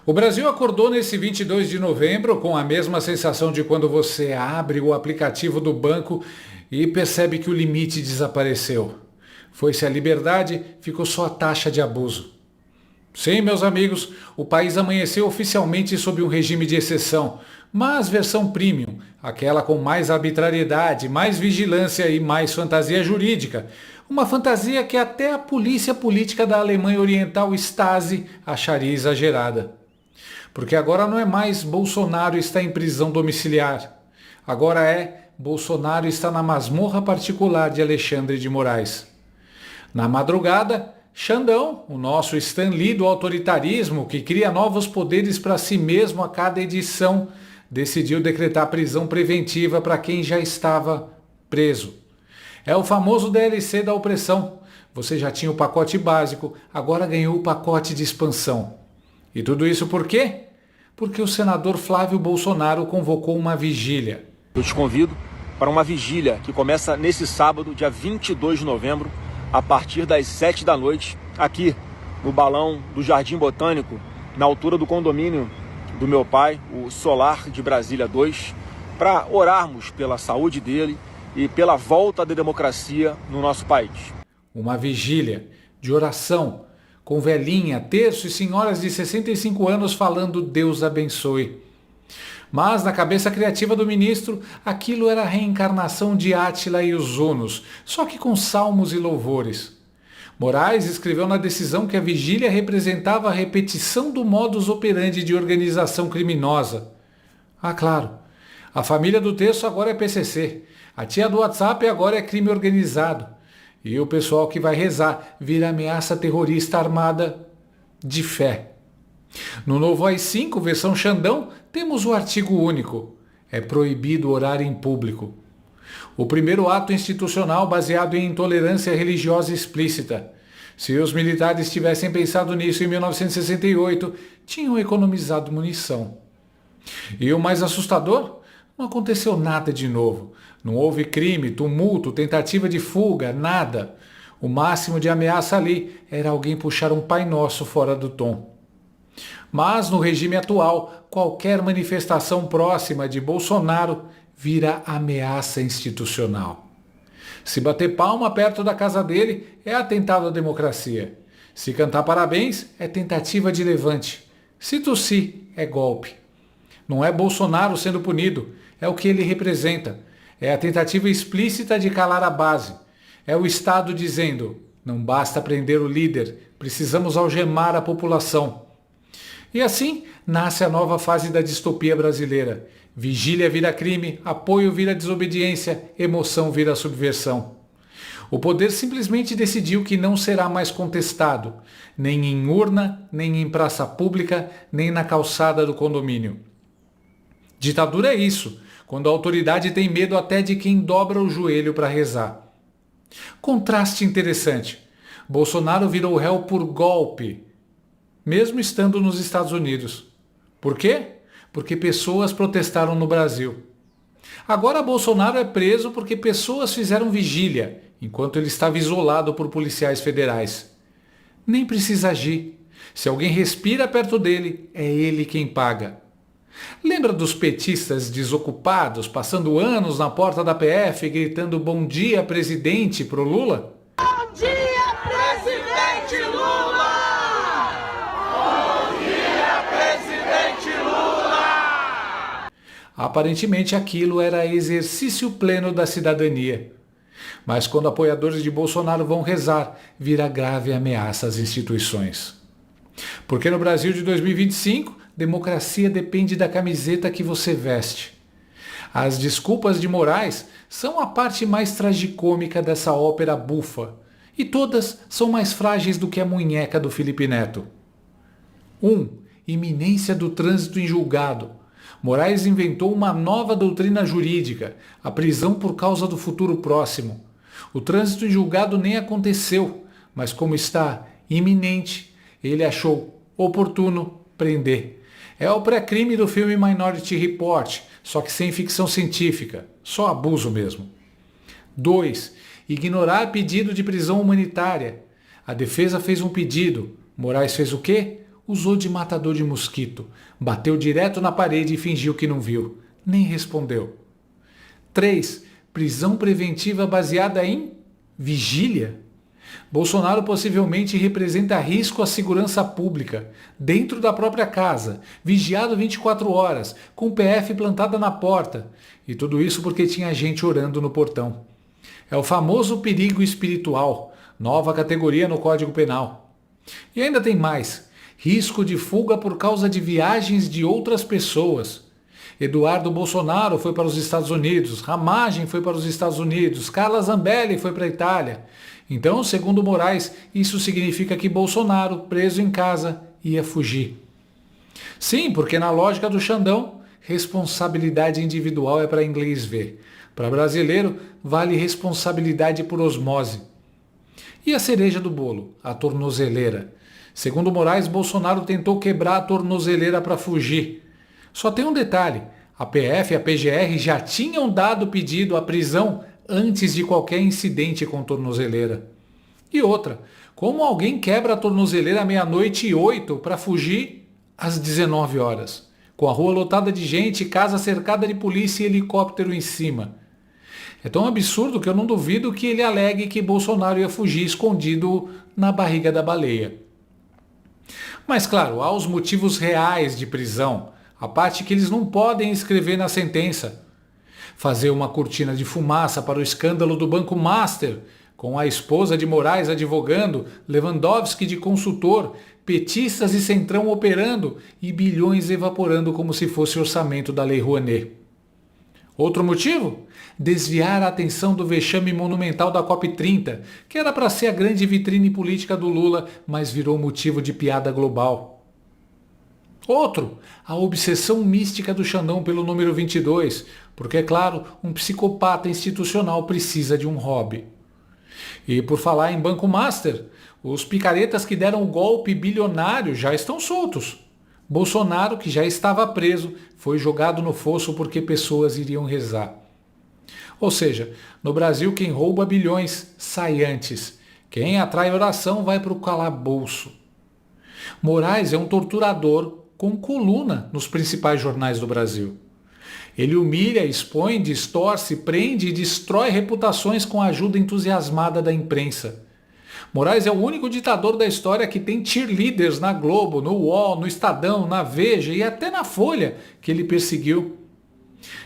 O Brasil acordou nesse 22 de novembro com a mesma sensação de quando você abre o aplicativo do banco e percebe que o limite desapareceu. Foi-se a liberdade, ficou só a taxa de abuso. Sim, meus amigos, o país amanheceu oficialmente sob um regime de exceção, mas versão premium, aquela com mais arbitrariedade, mais vigilância e mais fantasia jurídica. Uma fantasia que até a polícia política da Alemanha Oriental Stasi acharia exagerada. Porque agora não é mais Bolsonaro está em prisão domiciliar. Agora é Bolsonaro está na masmorra particular de Alexandre de Moraes. Na madrugada, Xandão, o nosso Stan Lee do autoritarismo, que cria novos poderes para si mesmo a cada edição, decidiu decretar prisão preventiva para quem já estava preso. É o famoso DLC da opressão. Você já tinha o pacote básico, agora ganhou o pacote de expansão. E tudo isso por quê? Porque o senador Flávio Bolsonaro convocou uma vigília. Eu te convido para uma vigília que começa nesse sábado, dia 22 de novembro, a partir das 7 da noite, aqui no balão do Jardim Botânico, na altura do condomínio do meu pai, o Solar de Brasília 2, para orarmos pela saúde dele e pela volta da democracia no nosso país. Uma vigília de oração, com velhinha, terço e senhoras de 65 anos falando Deus abençoe. Mas na cabeça criativa do ministro, aquilo era a reencarnação de Átila e os Hunos, só que com salmos e louvores. Moraes escreveu na decisão que a vigília representava a repetição do modus operandi de organização criminosa. Ah, claro, a família do terço agora é PCC, a tia do WhatsApp agora é crime organizado, e o pessoal que vai rezar vira ameaça terrorista armada de fé. No novo AI-5, versão Xandão, temos o artigo único. É proibido orar em público. O primeiro ato institucional baseado em intolerância religiosa explícita. Se os militares tivessem pensado nisso em 1968, tinham economizado munição. E o mais assustador? Não aconteceu nada de novo. Não houve crime, tumulto, tentativa de fuga, nada. O máximo de ameaça ali era alguém puxar um Pai Nosso fora do tom. Mas no regime atual, qualquer manifestação próxima de Bolsonaro vira ameaça institucional. Se bater palma perto da casa dele é atentado à democracia. Se cantar parabéns é tentativa de levante. Se tossir é golpe. Não é Bolsonaro sendo punido, é o que ele representa. É a tentativa explícita de calar a base. É o Estado dizendo, não basta prender o líder, precisamos algemar a população. E assim nasce a nova fase da distopia brasileira. Vigília vira crime, apoio vira desobediência, emoção vira subversão. O poder simplesmente decidiu que não será mais contestado, nem em urna, nem em praça pública, nem na calçada do condomínio. Ditadura é isso, quando a autoridade tem medo até de quem dobra o joelho para rezar. Contraste interessante. Bolsonaro virou réu por golpe, mesmo estando nos Estados Unidos. Por quê? Porque pessoas protestaram no Brasil. Agora Bolsonaro é preso porque pessoas fizeram vigília, enquanto ele estava isolado por policiais federais. Nem precisa agir. Se alguém respira perto dele, é ele quem paga. Lembra dos petistas desocupados passando anos na porta da PF gritando bom dia, presidente, pro Lula? Bom dia, presidente Lula! Aparentemente aquilo era exercício pleno da cidadania. Mas quando apoiadores de Bolsonaro vão rezar, vira grave ameaça às instituições. Porque no Brasil de 2025, democracia depende da camiseta que você veste. As desculpas de Moraes são a parte mais tragicômica dessa ópera bufa, e todas são mais frágeis do que a munheca do Felipe Neto. 1. Iminência do trânsito em julgado. Moraes inventou uma nova doutrina jurídica, a prisão por causa do futuro próximo. O trânsito em julgado nem aconteceu, mas como está iminente, ele achou oportuno prender. É o pré-crime do filme Minority Report, só que sem ficção científica, só abuso mesmo. 2. Ignorar pedido de prisão humanitária. A defesa fez um pedido, Moraes fez o quê? usou de matador de mosquito, bateu direto na parede e fingiu que não viu, nem respondeu. 3. Prisão preventiva baseada em vigília. Bolsonaro possivelmente representa risco à segurança pública, dentro da própria casa, vigiado 24 horas, com PF plantada na porta. E tudo isso porque tinha gente orando no portão. É o famoso perigo espiritual, nova categoria no Código Penal. E ainda tem mais: risco de fuga por causa de viagens de outras pessoas. Eduardo Bolsonaro foi para os Estados Unidos, Ramagem foi para os Estados Unidos, Carla Zambelli foi para a Itália. Então, segundo Moraes, isso significa que Bolsonaro, preso em casa, ia fugir. Sim, porque na lógica do Xandão, responsabilidade individual é para inglês ver. Para brasileiro, vale responsabilidade por osmose. E a cereja do bolo, a tornozeleira? Segundo Moraes, Bolsonaro tentou quebrar a tornozeleira para fugir. Só tem um detalhe: a PF e a PGR já tinham dado pedido à prisão antes de qualquer incidente com tornozeleira. E outra, como alguém quebra a tornozeleira à 00:08 para fugir às 19 horas, com a rua lotada de gente, casa cercada de polícia e helicóptero em cima? É tão absurdo que eu não duvido que ele alegue que Bolsonaro ia fugir escondido na barriga da baleia. Mas claro, há os motivos reais de prisão, a parte que eles não podem escrever na sentença. Fazer uma cortina de fumaça para o escândalo do Banco Master, com a esposa de Moraes advogando, Lewandowski de consultor, petistas e centrão operando e bilhões evaporando como se fosse orçamento da Lei Rouanet. Outro motivo? Desviar a atenção do vexame monumental da COP30, que era para ser a grande vitrine política do Lula, mas virou motivo de piada global. Outro, a obsessão mística do Xandão pelo número 22, porque, é claro, um psicopata institucional precisa de um hobby. E por falar em Banco Master, os picaretas que deram o golpe bilionário já estão soltos. Bolsonaro, que já estava preso, foi jogado no fosso porque pessoas iriam rezar. Ou seja, no Brasil quem rouba bilhões sai antes. Quem atrai oração vai para o calabouço. Moraes é um torturador com coluna nos principais jornais do Brasil. Ele humilha, expõe, distorce, prende e destrói reputações com a ajuda entusiasmada da imprensa. Moraes é o único ditador da história que tem cheerleaders na Globo, no UOL, no Estadão, na Veja e até na Folha que ele perseguiu.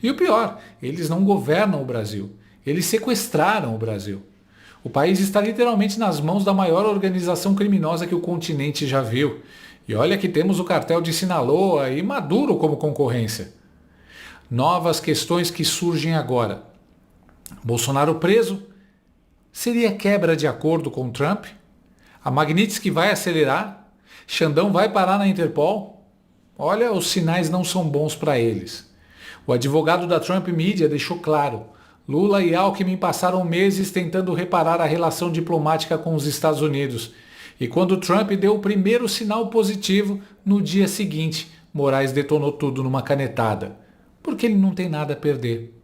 E o pior, eles não governam o Brasil. Eles sequestraram o Brasil. O país está literalmente nas mãos da maior organização criminosa que o continente já viu. E olha que temos o cartel de Sinaloa e Maduro como concorrência. Novas questões que surgem agora. Bolsonaro preso? Seria quebra de acordo com Trump? A Magnitsky vai acelerar? Xandão vai parar na Interpol? Olha, os sinais não são bons para eles. O advogado da Trump Media deixou claro: Lula e Alckmin passaram meses tentando reparar a relação diplomática com os Estados Unidos. E quando Trump deu o primeiro sinal positivo, no dia seguinte, Moraes detonou tudo numa canetada. Porque ele não tem nada a perder.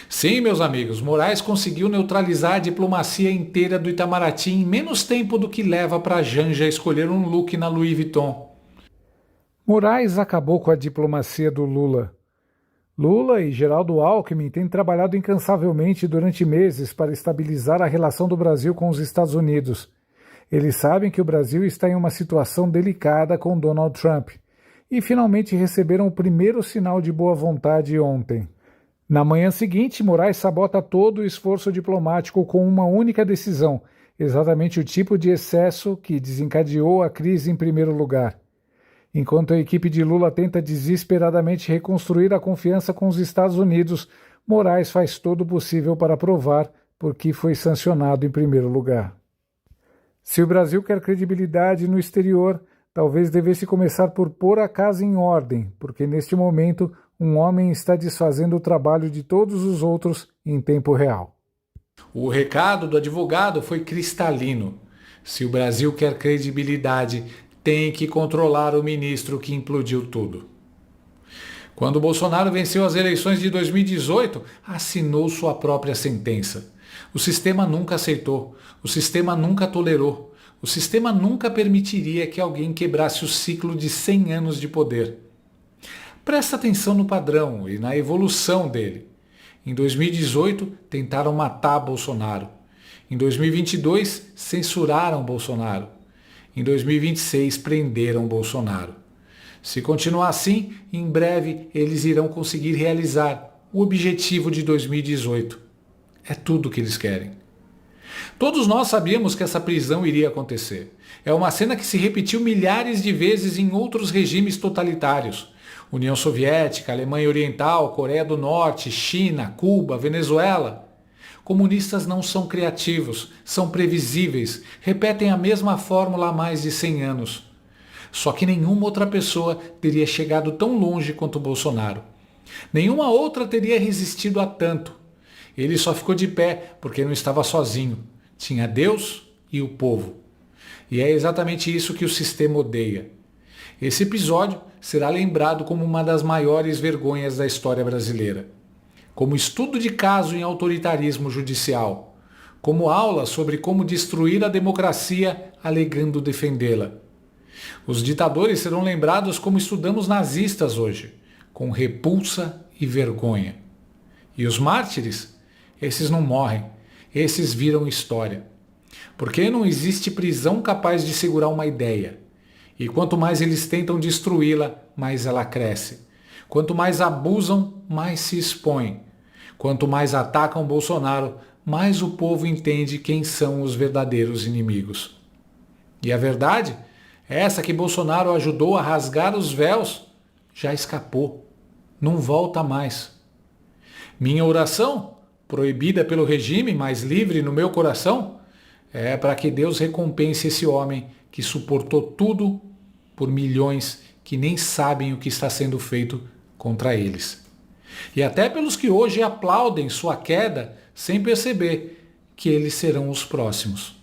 Sim, meus amigos, Moraes conseguiu neutralizar a diplomacia inteira do Itamaraty em menos tempo do que leva para a Janja escolher um look na Louis Vuitton. Moraes acabou com a diplomacia do Lula. Lula e Geraldo Alckmin têm trabalhado incansavelmente durante meses para estabilizar a relação do Brasil com os Estados Unidos. Eles sabem que o Brasil está em uma situação delicada com Donald Trump e finalmente receberam o primeiro sinal de boa vontade ontem. Na manhã seguinte, Moraes sabota todo o esforço diplomático com uma única decisão, exatamente o tipo de excesso que desencadeou a crise em primeiro lugar. Enquanto a equipe de Lula tenta desesperadamente reconstruir a confiança com os Estados Unidos, Moraes faz todo o possível para provar por que foi sancionado em primeiro lugar. Se o Brasil quer credibilidade no exterior, talvez devesse começar por pôr a casa em ordem, porque neste momento um homem está desfazendo o trabalho de todos os outros em tempo real. O recado do advogado foi cristalino. Se o Brasil quer credibilidade, tem que controlar o ministro que implodiu tudo. Quando Bolsonaro venceu as eleições de 2018, assinou sua própria sentença. O sistema nunca aceitou, o sistema nunca tolerou, O sistema nunca permitiria que alguém quebrasse o ciclo de 100 anos de poder. Presta atenção no padrão e na evolução dele. Em 2018, tentaram matar Bolsonaro. Em 2022, censuraram Bolsonaro. Em 2026, prenderam Bolsonaro. Se continuar assim, em breve eles irão conseguir realizar o objetivo de 2018. É tudo o que eles querem. Todos nós sabíamos que essa prisão iria acontecer. É uma cena que se repetiu milhares de vezes em outros regimes totalitários. União Soviética, Alemanha Oriental, Coreia do Norte, China, Cuba, Venezuela. Comunistas não são criativos, são previsíveis, repetem a mesma fórmula há mais de 100 anos. Só que nenhuma outra pessoa teria chegado tão longe quanto Bolsonaro. Nenhuma outra teria resistido a tanto. Ele só ficou de pé porque não estava sozinho. Tinha Deus e o povo. E é exatamente isso que o sistema odeia. Esse episódio será lembrado como uma das maiores vergonhas da história brasileira. Como estudo de caso em autoritarismo judicial. Como aula sobre como destruir a democracia alegando defendê-la. Os ditadores serão lembrados como estudamos nazistas hoje, com repulsa e vergonha. E os mártires? Esses não morrem, esses viram história. Porque não existe prisão capaz de segurar uma ideia. E quanto mais eles tentam destruí-la, mais ela cresce. Quanto mais abusam, mais se expõem. Quanto mais atacam Bolsonaro, mais o povo entende quem são os verdadeiros inimigos. E a verdade, essa que Bolsonaro ajudou a rasgar os véus, já escapou. Não volta mais. Minha oração, proibida pelo regime, mas livre no meu coração, é para que Deus recompense esse homem que suportou tudo por milhões que nem sabem o que está sendo feito contra eles. E até pelos que hoje aplaudem sua queda sem perceber que eles serão os próximos.